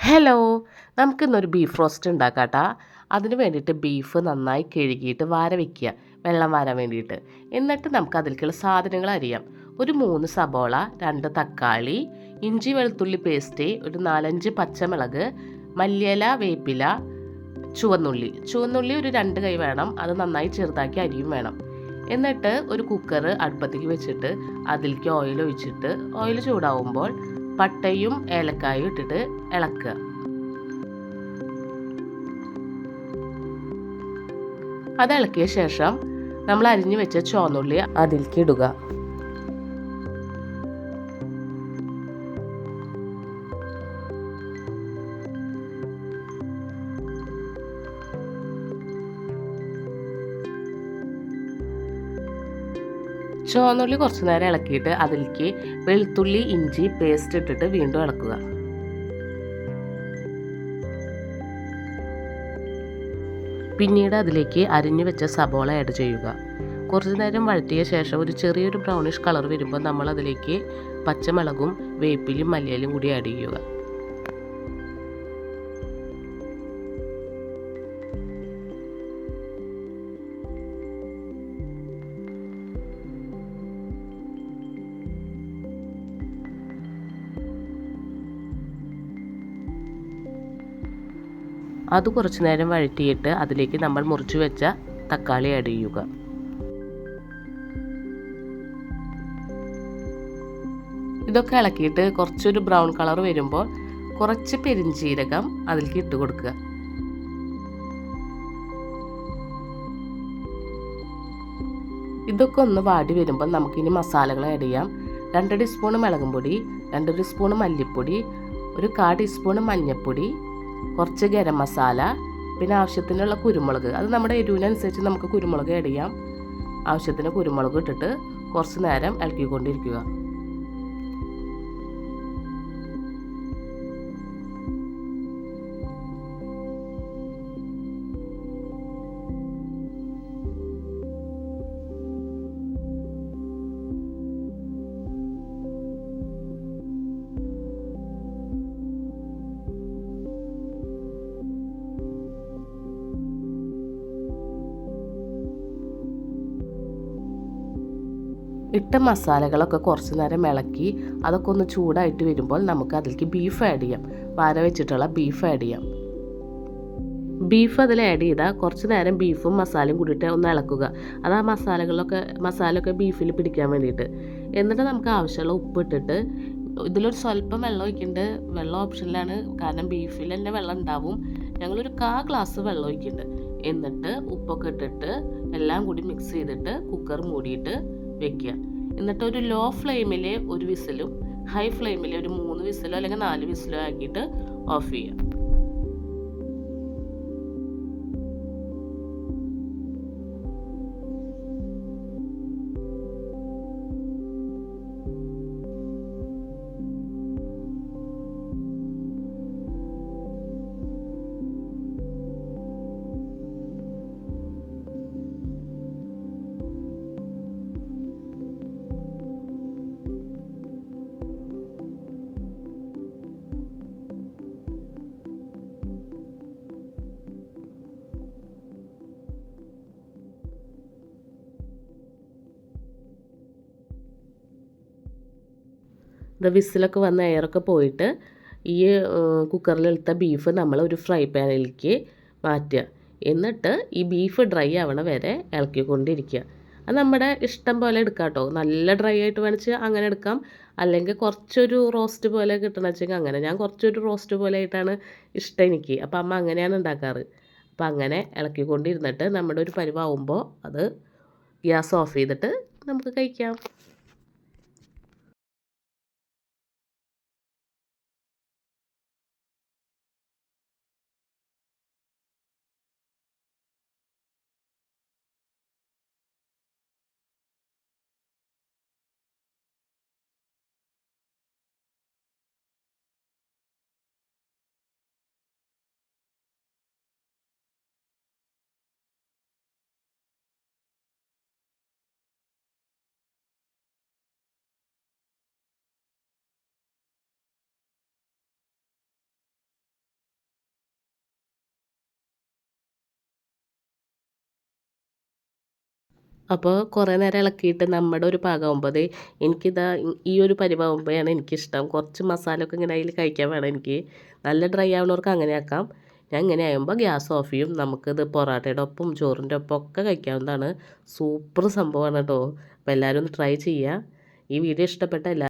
Hello, നമുക്കിന്നൊരു beef roast ഉണ്ടാക്കാട്ടാ. അതിന് വേണ്ടിയിട്ട് ബീഫ് നന്നായി കഴുകിയിട്ട് വാര വയ്ക്കുക, വെള്ളം വാരാൻ വേണ്ടിയിട്ട്. എന്നിട്ട് നമുക്ക് അതിലേക്കുള്ള സാധനങ്ങൾ അരിയാം. ഒരു 3 സബോള, 2 തക്കാളി, ഇഞ്ചി വെളുത്തുള്ളി പേസ്റ്റ്, ഒരു 4-5 പച്ചമുളക്, മല്ലിയില, വേപ്പില, ചുവന്നുള്ളി ഒരു 2 കൈ വേണം. അത് നന്നായി ചെറുതാക്കി അരിയും വേണം. എന്നിട്ട് ഒരു കുക്കർ അടുപ്പത്തേക്ക് വെച്ചിട്ട് അതിലേക്ക് ഓയിൽ ഒഴിച്ചിട്ട് ഓയിൽ ചൂടാവുമ്പോൾ പട്ടയും ഏലക്കായും ഇട്ടിട്ട് ഇളക്കുക. അത് ഇളക്കിയ ശേഷം നമ്മൾ അരിഞ്ഞു വെച്ച ചുവന്നുള്ളി അതിലേക്ക് ഇടുക. ചുവന്നുള്ളി കുറച്ച് നേരം ഇളക്കിയിട്ട് അതിലേക്ക് വെളുത്തുള്ളി ഇഞ്ചി പേസ്റ്റ് ഇട്ടിട്ട് വീണ്ടും ഇളക്കുക. പിന്നീട് അതിലേക്ക് അരിഞ്ഞു വെച്ച സബോള ആഡ് ചെയ്യുക. കുറച്ച് നേരം വഴറ്റിയ ശേഷം ഒരു ചെറിയൊരു ബ്രൗണിഷ് കളർ വരുമ്പോൾ നമ്മൾ അതിലേക്ക് പച്ചമുളകും വേപ്പിലും മല്ലിയിലും കൂടി ആഡ് ചെയ്യുക. അത് കുറച്ച് നേരം വഴറ്റിയിട്ട് അതിലേക്ക് നമ്മൾ മുറിച്ച് വെച്ച തക്കാളി ആഡ് ചെയ്യുക. ഇതൊക്കെ ഇളക്കിയിട്ട് കുറച്ചൊരു ബ്രൗൺ കളർ വരുമ്പോൾ കുറച്ച് പെരിഞ്ജീരകം അതിലേക്ക് ഇട്ട് കൊടുക്കുക. ഇതൊക്കെ ഒന്ന് വാടി വരുമ്പോൾ നമുക്കിനി മസാലകൾ ആഡ് ചെയ്യാം. 2 ടീസ്പൂൺ മുളകും പൊടി, 2 ടീസ്പൂൺ മല്ലിപ്പൊടി, ഒരു 1/4 ടീസ്പൂൺ മഞ്ഞൾപ്പൊടി, കുറച്ച് ഗരം മസാല, പിന്നെ ആവശ്യത്തിനുള്ള കുരുമുളക്. അത് നമ്മുടെ എരിവിനനുസരിച്ച് നമുക്ക് കുരുമുളക് ആഡ് ചെയ്യാം. ആവശ്യത്തിന് കുരുമുളക് ഇട്ടിട്ട് കുറച്ച് നേരം ഇളക്കിക്കൊണ്ടിരിക്കുക. ഇട്ട മസാലകളൊക്കെ കുറച്ച് നേരം ഇളക്കി അതൊക്കെ ഒന്ന് ചൂടായിട്ട് വരുമ്പോൾ നമുക്ക് അതിലേക്ക് ബീഫ് ആഡ് ചെയ്യാം. വാര വെച്ചിട്ടുള്ള ബീഫ് ആഡ് ചെയ്യാം. ബീഫ് അതിൽ ആഡ് ചെയ്താൽ കുറച്ച് നേരം ബീഫും മസാലയും കൂടിയിട്ട് ഒന്ന് ഇളക്കുക. അത് ആ മസാലയൊക്കെ ബീഫിൽ പിടിക്കാൻ വേണ്ടിയിട്ട്. എന്നിട്ട് നമുക്ക് ആവശ്യമുള്ള ഉപ്പ് ഇട്ടിട്ട് ഇതിലൊരു സ്വല്പം വെള്ളം ഒഴിക്കുന്നുണ്ട്. വെള്ളം ഓപ്ഷനിലാണ്, കാരണം ബീഫിൽ തന്നെ വെള്ളം ഉണ്ടാവും. ഞങ്ങളൊരു 1/4 ഗ്ലാസ് വെള്ളം ഒഴിക്കുന്നുണ്ട്. എന്നിട്ട് ഉപ്പൊക്കെ ഇട്ടിട്ട് എല്ലാം കൂടി മിക്സ് ചെയ്തിട്ട് കുക്കർ മൂടിയിട്ട് വെക്കുക. എന്നിട്ട് ഒരു ലോ ഫ്ലെയിമിൽ ഒരു വിസിലും ഹൈ ഫ്ലെയിമിൽ ഒരു 3 വിസിലോ അല്ലെങ്കിൽ 4 വിസിലോ ആക്കിയിട്ട് ഓഫ് ചെയ്യുക. വിസിലൊക്കെ വന്ന എയറൊക്കെ പോയിട്ട് ഈ കുക്കറിലെടുത്ത ബീഫ് നമ്മൾ ഒരു ഫ്രൈ പാനിലേക്ക് മാറ്റുക. എന്നിട്ട് ഈ ബീഫ് ഡ്രൈ ആവണ വരെ ഇളക്കിക്കൊണ്ടിരിക്കുക. അത് നമ്മുടെ ഇഷ്ടം പോലെ എടുക്കാം കേട്ടോ. നല്ല ഡ്രൈ ആയിട്ട് വേണിച്ചാൽ അങ്ങനെ എടുക്കാം, അല്ലെങ്കിൽ കുറച്ചൊരു റോസ്റ്റ് പോലെ കിട്ടണമെന്ന് വെച്ചെങ്കിൽ അങ്ങനെ. ഞാൻ കുറച്ചൊരു റോസ്റ്റ് പോലെ ആയിട്ടാണ് ഇഷ്ടം എനിക്ക്. അപ്പോൾ അമ്മ അങ്ങനെയാണ് ഉണ്ടാക്കാറ്. അപ്പോൾ അങ്ങനെ ഇളക്കിക്കൊണ്ടിരുന്നിട്ട് നമ്മുടെ ഒരു പരുവാകുമ്പോൾ അത് ഗ്യാസ് ഓഫ് ചെയ്തിട്ട് നമുക്ക് കഴിക്കാം. അപ്പോൾ കുറേ നേരം ഇളക്കിയിട്ട് നമ്മുടെ ഒരു പാകമാകുമ്പോൾ എനിക്കിതാ ഈ ഒരു പരിവാകുമ്പോഴാണ് എനിക്കിഷ്ടം. കുറച്ച് മസാല ഒക്കെ ഇങ്ങനെ അതിൽ കഴിക്കാൻ വേണം എനിക്ക്. നല്ല ഡ്രൈ ആവുന്നവർക്ക് അങ്ങനെ ആക്കാം. ഞാൻ ഇങ്ങനെ ആകുമ്പോൾ ഗ്യാസ് ഓഫ് ചെയ്യും. നമുക്കിത് പൊറോട്ടയുടെ ഒപ്പം ചോറിൻ്റെ ഒപ്പം ഒക്കെ കഴിക്കാവുന്നതാണ്. സൂപ്പർ സംഭവമാണ് കേട്ടോ. അപ്പോൾ എല്ലാവരും ഒന്ന് ട്രൈ ചെയ്യുക. ഈ വീഡിയോ ഇഷ്ടപ്പെട്ട